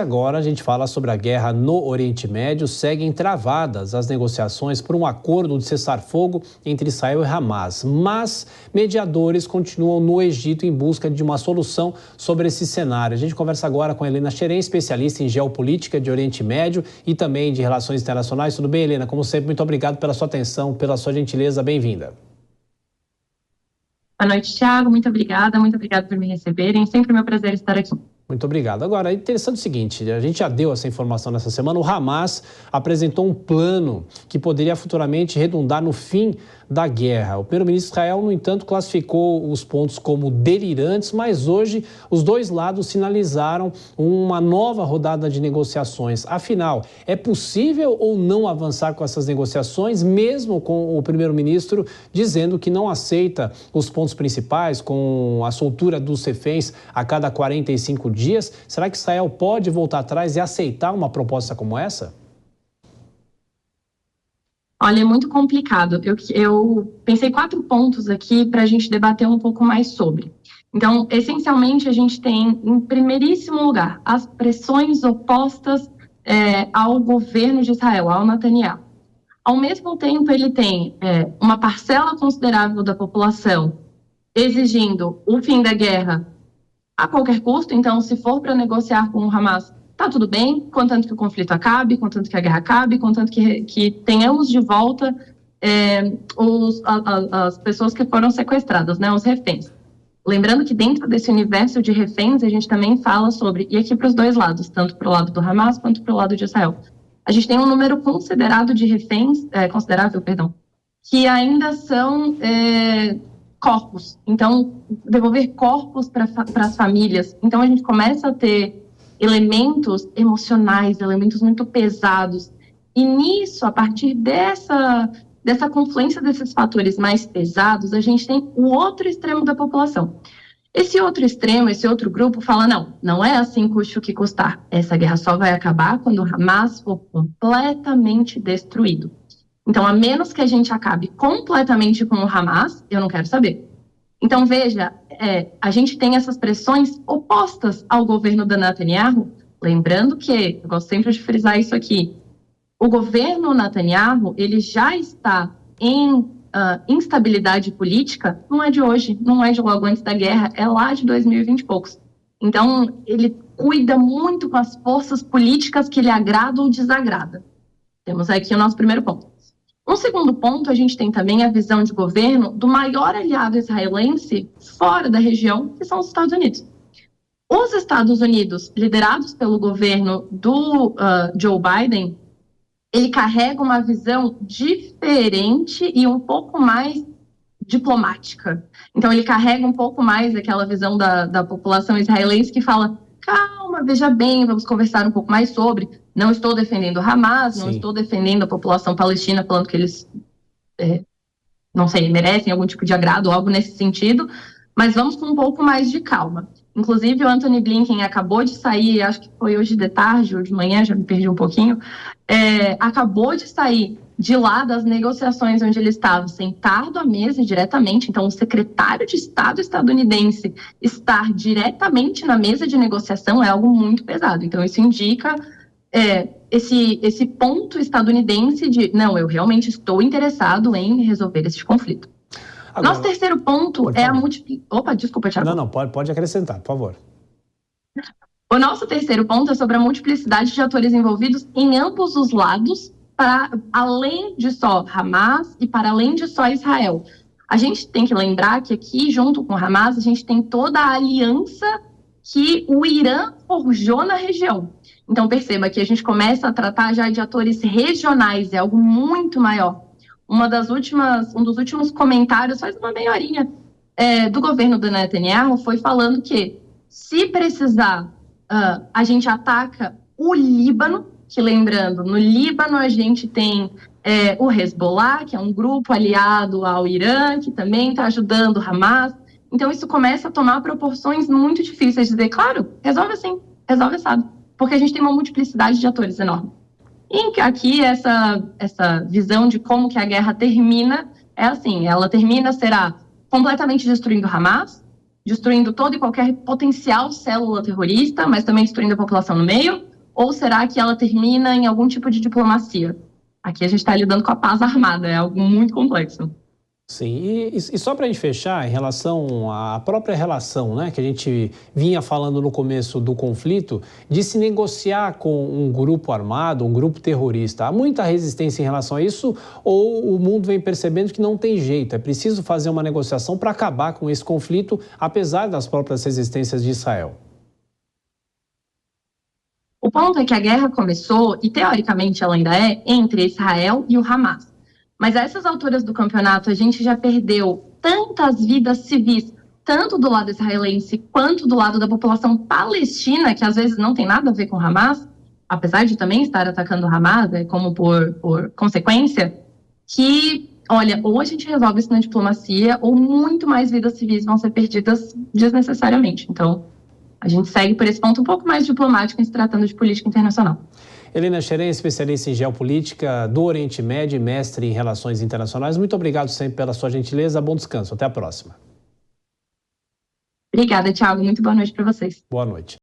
Agora a gente fala sobre a guerra no Oriente Médio. Seguem travadas as negociações por um acordo de cessar-fogo entre Israel e Hamas. Mas mediadores continuam no Egito em busca de uma solução sobre esse cenário. A gente conversa agora com a Helena Xeren, especialista em geopolítica de Oriente Médio e também de relações internacionais. Tudo bem, Helena? Como sempre, muito obrigado pela sua atenção, pela sua gentileza. Bem-vinda. Boa noite, Thiago. Muito obrigada por me receberem. Sempre é meu prazer estar aqui. Muito obrigado. Agora, é interessante o seguinte, a gente já deu essa informação nessa semana, o Hamas apresentou um plano que poderia futuramente redundar no fim da guerra. O primeiro-ministro de Israel, no entanto, classificou os pontos como delirantes, mas hoje os dois lados sinalizaram uma nova rodada de negociações. Afinal, é possível ou não avançar com essas negociações, mesmo com o primeiro-ministro dizendo que não aceita os pontos principais, com a soltura dos reféns a cada 45 dias? Será que Israel pode voltar atrás e aceitar uma proposta como essa? Olha, é muito complicado. Eu pensei 4 pontos aqui para a gente debater um pouco mais sobre. Então, essencialmente, a gente tem, em primeiríssimo lugar, as pressões opostas ao governo de Israel, ao Netanyahu. Ao mesmo tempo, ele tem uma parcela considerável da população exigindo o fim da guerra a qualquer custo. Então, se for para negociar com o Hamas, tá tudo bem, contanto que o conflito acabe, contanto que a guerra acabe, contanto que tenhamos de volta as pessoas que foram sequestradas, né, os reféns. Lembrando que dentro desse universo de reféns, a gente também fala sobre, e aqui para os dois lados, tanto para o lado do Hamas quanto para o lado de Israel, a gente tem um número considerável de reféns, que ainda são corpos. Então, devolver corpos para as famílias. Então, a gente começa a ter elementos emocionais, elementos muito pesados. E nisso, a partir dessa confluência desses fatores mais pesados, a gente tem o outro extremo da população. Esse outro extremo, esse outro grupo fala, não é assim, custe o que custar. Essa guerra só vai acabar quando o Hamas for completamente destruído. Então, a menos que a gente acabe completamente com o Hamas, eu não quero saber. Então, veja, a gente tem essas pressões opostas ao governo da Netanyahu, lembrando que, eu gosto sempre de frisar isso aqui, o governo Netanyahu, ele já está em instabilidade política, não é de hoje, não é de logo antes da guerra, é lá de 2020 e poucos. Então, ele cuida muito com as forças políticas que lhe agradam ou desagradam. Temos aqui o nosso primeiro ponto. Um segundo ponto, a gente tem também a visão de governo do maior aliado israelense fora da região, que são os Estados Unidos. Os Estados Unidos, liderados pelo governo do Joe Biden, ele carrega uma visão diferente e um pouco mais diplomática. Então, ele carrega um pouco mais aquela visão da população israelense que fala, calma, veja bem, vamos conversar um pouco mais sobre. Não estou defendendo o Hamas, não estou defendendo a população palestina, falando que eles, não sei, merecem algum tipo de agrado ou algo nesse sentido, mas vamos com um pouco mais de calma. Inclusive, o Antony Blinken acabou de sair, acho que foi hoje de tarde ou de manhã, já me perdi um pouquinho, acabou de sair de lá das negociações onde ele estava sentado à mesa diretamente. Então, o secretário de Estado estadunidense estar diretamente na mesa de negociação é algo muito pesado. Então, isso indica esse ponto estadunidense de, não, eu realmente estou interessado em resolver esse conflito. Agora, nosso terceiro ponto é a multiplicidade... Opa, desculpa, Thiago. Não, pode acrescentar, por favor. O nosso terceiro ponto é sobre a multiplicidade de atores envolvidos em ambos os lados, para além de só Hamas e para além de só Israel. A gente tem que lembrar que aqui, junto com Hamas, a gente tem toda a aliança que o Irã forjou na região. Então, perceba que a gente começa a tratar já de atores regionais, é algo muito maior. Um dos últimos comentários, faz uma meia horinha, do governo do Netanyahu, foi falando que, se precisar, a gente ataca o Líbano, que, lembrando, no Líbano a gente tem o Hezbollah, que é um grupo aliado ao Irã, que também está ajudando o Hamas. Então, isso começa a tomar proporções muito difíceis de dizer, claro, resolve assim, resolve assado, porque a gente tem uma multiplicidade de atores enorme. E aqui essa visão de como que a guerra termina é assim, ela será completamente destruindo Hamas, destruindo toda e qualquer potencial célula terrorista, mas também destruindo a população no meio, Ou será que ela termina em algum tipo de diplomacia? Aqui a gente está lidando com a paz armada, é algo muito complexo. Sim, e só para a gente fechar, em relação à própria relação, né, que a gente vinha falando no começo do conflito, de se negociar com um grupo armado, um grupo terrorista. Há muita resistência em relação a isso ou o mundo vem percebendo que não tem jeito, é preciso fazer uma negociação para acabar com esse conflito, apesar das próprias resistências de Israel? O ponto é que a guerra começou, e teoricamente ela ainda é, entre Israel e o Hamas. Mas a essas alturas do campeonato, a gente já perdeu tantas vidas civis, tanto do lado israelense quanto do lado da população palestina, que às vezes não tem nada a ver com o Hamas, apesar de também estar atacando o Hamas, como por consequência, que, olha, ou a gente resolve isso na diplomacia, ou muito mais vidas civis vão ser perdidas desnecessariamente. Então, a gente segue por esse ponto um pouco mais diplomático em se tratando de política internacional. Helena Scheren, especialista em geopolítica do Oriente Médio e mestre em relações internacionais. Muito obrigado sempre pela sua gentileza. Bom descanso. Até a próxima. Obrigada, Thiago. Muito boa noite para vocês. Boa noite.